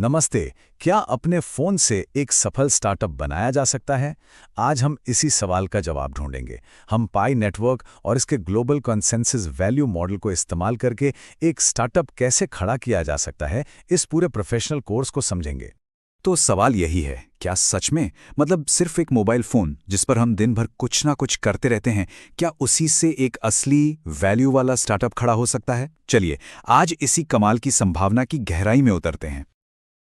नमस्ते। क्या अपने फोन से एक सफल स्टार्टअप बनाया जा सकता है? आज हम इसी सवाल का जवाब ढूंढेंगे। हम पाई नेटवर्क और इसके ग्लोबल कंसेंसस वैल्यू मॉडल को इस्तेमाल करके एक स्टार्टअप कैसे खड़ा किया जा सकता है, इस पूरे प्रोफेशनल कोर्स को समझेंगे। तो सवाल यही है, क्या सच में मतलब सिर्फ एक मोबाइल फोन जिस पर हम दिन भर कुछ ना कुछ करते रहते हैं, क्या उसी से एक असली वैल्यू वाला स्टार्टअप खड़ा हो सकता है? चलिए आज इसी कमाल की संभावना की गहराई में उतरते हैं।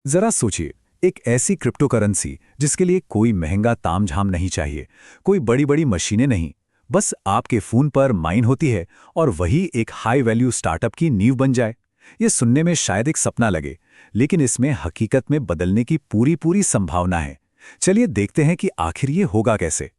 जरा सोचिए, एक ऐसी क्रिप्टो करेंसी जिसके लिए कोई महंगा तामझाम नहीं चाहिए, कोई बड़ी बड़ी मशीनें नहीं, बस आपके फोन पर माइन होती है और वही एक हाई वैल्यू स्टार्टअप की नींव बन जाए। ये सुनने में शायद एक सपना लगे, लेकिन इसमें हकीकत में बदलने की पूरी पूरी संभावना है। चलिए देखते हैं कि आखिर ये होगा कैसे।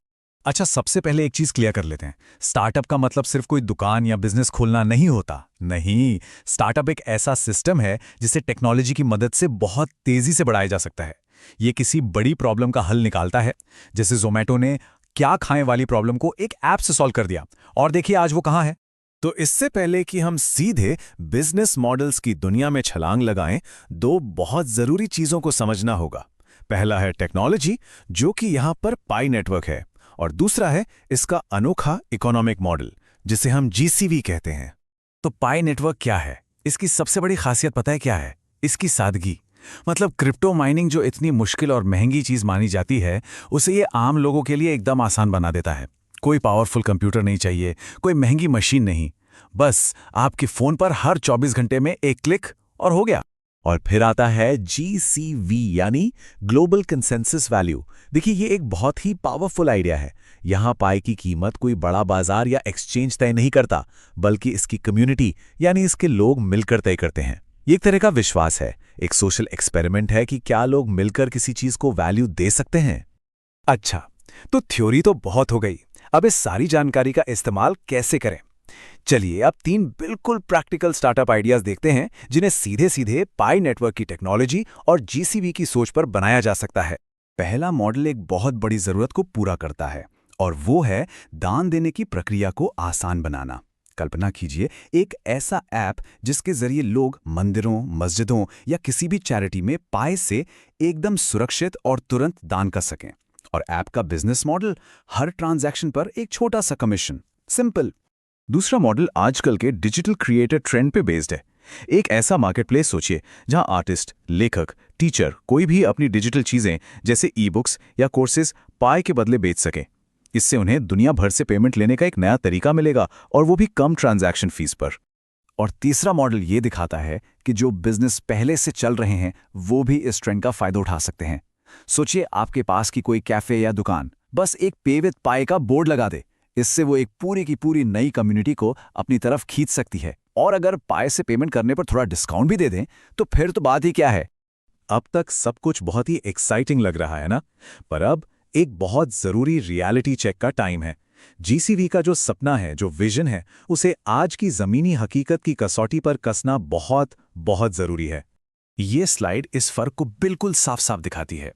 अच्छा, सबसे पहले एक चीज क्लियर कर लेते हैं। स्टार्टअप का मतलब सिर्फ कोई दुकान या बिजनेस खोलना नहीं होता। नहीं, स्टार्टअप एक ऐसा सिस्टम है जिसे टेक्नोलॉजी की मदद से बहुत तेजी से बढ़ाया जा सकता है। ये किसी बड़ी प्रॉब्लम का हल निकालता है। जैसे ज़ोमैटो ने क्या खाएं वाली प्रॉब्लम को एक ऐप से सॉल्व कर दिया, और देखिए आज वो कहाँ है। तो इससे पहले कि हम सीधे बिजनेस मॉडल्स की दुनिया में छलांग लगाएं, दो बहुत जरूरी चीजों को समझना होगा। पहला है टेक्नोलॉजी, जो कि यहां पर पाई नेटवर्क है, और दूसरा है इसका अनोखा इकोनॉमिक मॉडल, जिसे हम जीसीवी कहते हैं। तो पाई नेटवर्क क्या है? इसकी सबसे बड़ी खासियत पता है क्या है? इसकी सादगी। मतलब क्रिप्टो माइनिंग जो इतनी मुश्किल और महंगी चीज मानी जाती है, उसे ये आम लोगों के लिए एकदम आसान बना देता है। कोई पावरफुल कंप्यूटर नहीं चाहिए, कोई महंगी मशीन नहीं, बस आपके फोन पर हर 24 घंटे में एक क्लिक और हो गया। और फिर आता है GCV यानी ग्लोबल कंसेंसस वैल्यू। देखिए, ये एक बहुत ही पावरफुल आइडिया है। यहाँ पाई की कीमत कोई बड़ा बाजार या एक्सचेंज तय नहीं करता, बल्कि इसकी कम्युनिटी यानी इसके लोग मिलकर तय करते हैं। ये एक तरह का विश्वास है, एक सोशल एक्सपेरिमेंट है कि क्या लोग मिलकर किसी चीज को वैल्यू दे सकते हैं। अच्छा, तो थ्योरी तो बहुत हो गई, अब इस सारी जानकारी का इस्तेमाल कैसे करें? चलिए अब 3 बिल्कुल प्रैक्टिकल स्टार्टअप आइडियाज देखते हैं, जिन्हें सीधे सीधे पाई नेटवर्क की टेक्नोलॉजी और जीसीवी की सोच पर बनाया जा सकता है। पहला मॉडल एक बहुत बड़ी जरूरत को पूरा करता है, और वो है दान देने की प्रक्रिया को आसान बनाना। कल्पना कीजिए एक ऐसा ऐप जिसके जरिए लोग मंदिरों, मस्जिदों या किसी भी चैरिटी में पाई से एकदम सुरक्षित और तुरंत दान कर सकें। और ऐप का बिजनेस मॉडल, हर ट्रांजैक्शन पर एक छोटा सा कमीशन। सिंपल। दूसरा मॉडल आजकल के डिजिटल क्रिएटर ट्रेंड पे बेस्ड है। एक ऐसा मार्केटप्लेस सोचिए जहां आर्टिस्ट, लेखक, टीचर कोई भी अपनी डिजिटल चीजें जैसे ई बुक्स या कोर्सेज पाई के बदले बेच सकें। इससे उन्हें दुनिया भर से पेमेंट लेने का एक नया तरीका मिलेगा, और वो भी कम ट्रांजैक्शन फीस पर। और तीसरा मॉडल ये दिखाता है कि जो बिजनेस पहले से चल रहे हैं वो भी इस ट्रेंड का फायदा उठा सकते हैं। सोचिए आपके पास की कोई कैफे या दुकान बस एक पे विद पाई का बोर्ड लगा दे। इससे वो एक पूरी की पूरी नई कम्युनिटी को अपनी तरफ खींच सकती है, और अगर पाई से पेमेंट करने पर थोड़ा डिस्काउंट भी दे दें तो फिर तो बात ही क्या है। अब तक सब कुछ बहुत ही एक्साइटिंग लग रहा है ना? पर अब एक बहुत जरूरी रियलिटी चेक का टाइम है। जीसीवी का जो सपना है, जो विजन है, उसे आज की जमीनी हकीकत की कसौटी पर कसना बहुत बहुत जरूरी है। ये स्लाइड इस फर्क को बिल्कुल साफ साफ दिखाती है।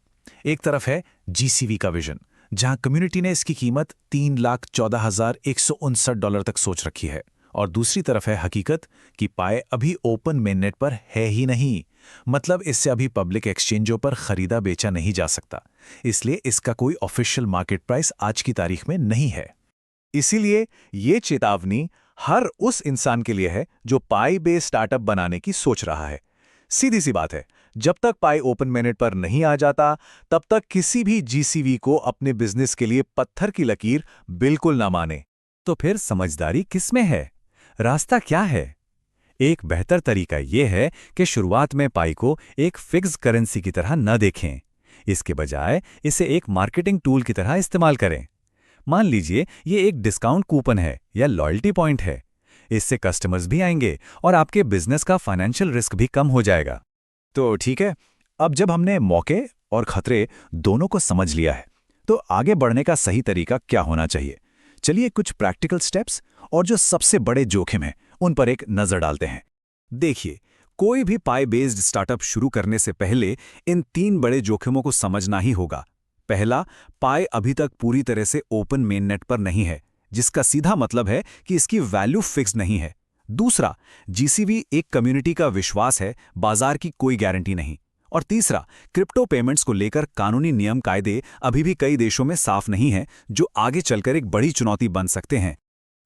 एक तरफ है जीसीवी का विजन, जहां कम्युनिटी ने इसकी कीमत $3,14,159 तक सोच रखी है, और दूसरी तरफ है हकीकत कि पाई अभी ओपन मेननेट पर है ही नहीं। मतलब इससे अभी पब्लिक एक्सचेंजों पर खरीदा बेचा नहीं जा सकता, इसलिए इसका कोई ऑफिशियल मार्केट प्राइस आज की तारीख में नहीं है। इसीलिए ये चेतावनी हर उस इंसान के लिए है जो पाई बेस्ड स्टार्टअप बनाने की सोच रहा है। सीधी सी बात है, जब तक पाई ओपन मेननेट पर नहीं आ जाता, तब तक किसी भी जीसीवी को अपने बिजनेस के लिए पत्थर की लकीर बिल्कुल ना माने। तो फिर समझदारी किसमें है? रास्ता क्या है? एक बेहतर तरीका यह है कि शुरुआत में पाई को एक फिक्स करेंसी की तरह न देखें। इसके बजाय इसे एक मार्केटिंग टूल की तरह इस्तेमाल करें। मान लीजिए ये एक डिस्काउंट कूपन है या लॉयल्टी पॉइंट है। इससे कस्टमर्स भी आएंगे और आपके बिजनेस का फाइनेंशियल रिस्क भी कम हो जाएगा। तो ठीक है, अब जब हमने मौके और खतरे दोनों को समझ लिया है, तो आगे बढ़ने का सही तरीका क्या होना चाहिए? चलिए कुछ प्रैक्टिकल स्टेप्स और जो सबसे बड़े जोखिम हैं उन पर एक नजर डालते हैं। देखिए, कोई भी पाई बेस्ड स्टार्टअप शुरू करने से पहले इन 3 बड़े जोखिमों को समझना ही होगा। पहला, पाई अभी तक पूरी तरह से ओपन मेननेट पर नहीं है, जिसका सीधा मतलब है कि इसकी वैल्यू फिक्स नहीं है। दूसरा, जीसीवी एक कम्युनिटी का विश्वास है, बाजार की कोई गारंटी नहीं। और तीसरा, क्रिप्टो पेमेंट्स को लेकर कानूनी नियम कायदे अभी भी कई देशों में साफ नहीं हैं, जो आगे चलकर एक बड़ी चुनौती बन सकते हैं।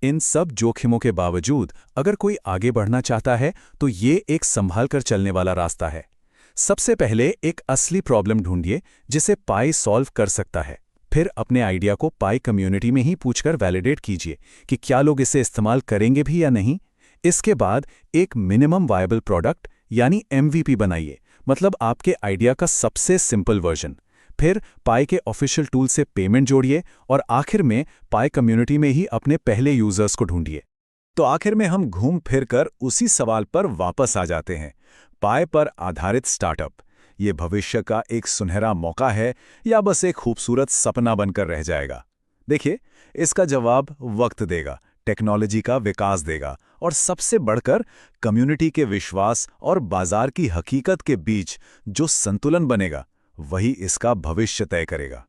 इन सब जोखिमों के बावजूद अगर कोई आगे बढ़ना चाहता है तो ये एक संभाल कर चलने वाला रास्ता है। सबसे पहले एक असली प्रॉब्लम ढूंढिए जिसे पाई सॉल्व कर सकता है। फिर अपने आइडिया को पाई कम्युनिटी में ही पूछकर वैलिडेट कीजिए कि क्या लोग इसे इस्तेमाल करेंगे भी या नहीं। इसके बाद एक मिनिमम वायबल प्रोडक्ट यानी MVP बनाइए, मतलब आपके आइडिया का सबसे सिंपल वर्जन। फिर पाई के ऑफिशियल टूल से पेमेंट जोड़िए और आखिर में पाई कम्युनिटी में ही अपने पहले यूजर्स को ढूंढिए। तो आखिर में हम घूम फिर कर उसी सवाल पर वापस आ जाते हैं, पाई पर आधारित स्टार्टअप ये भविष्य का एक सुनहरा मौका है या बस एक खूबसूरत सपना बनकर रह जाएगा? देखिए, इसका जवाब वक्त देगा, टेक्नोलॉजी का विकास देगा और सबसे बढ़कर कम्युनिटी के विश्वास और बाजार की हकीकत के बीच जो संतुलन बनेगा, वही इसका भविष्य तय करेगा।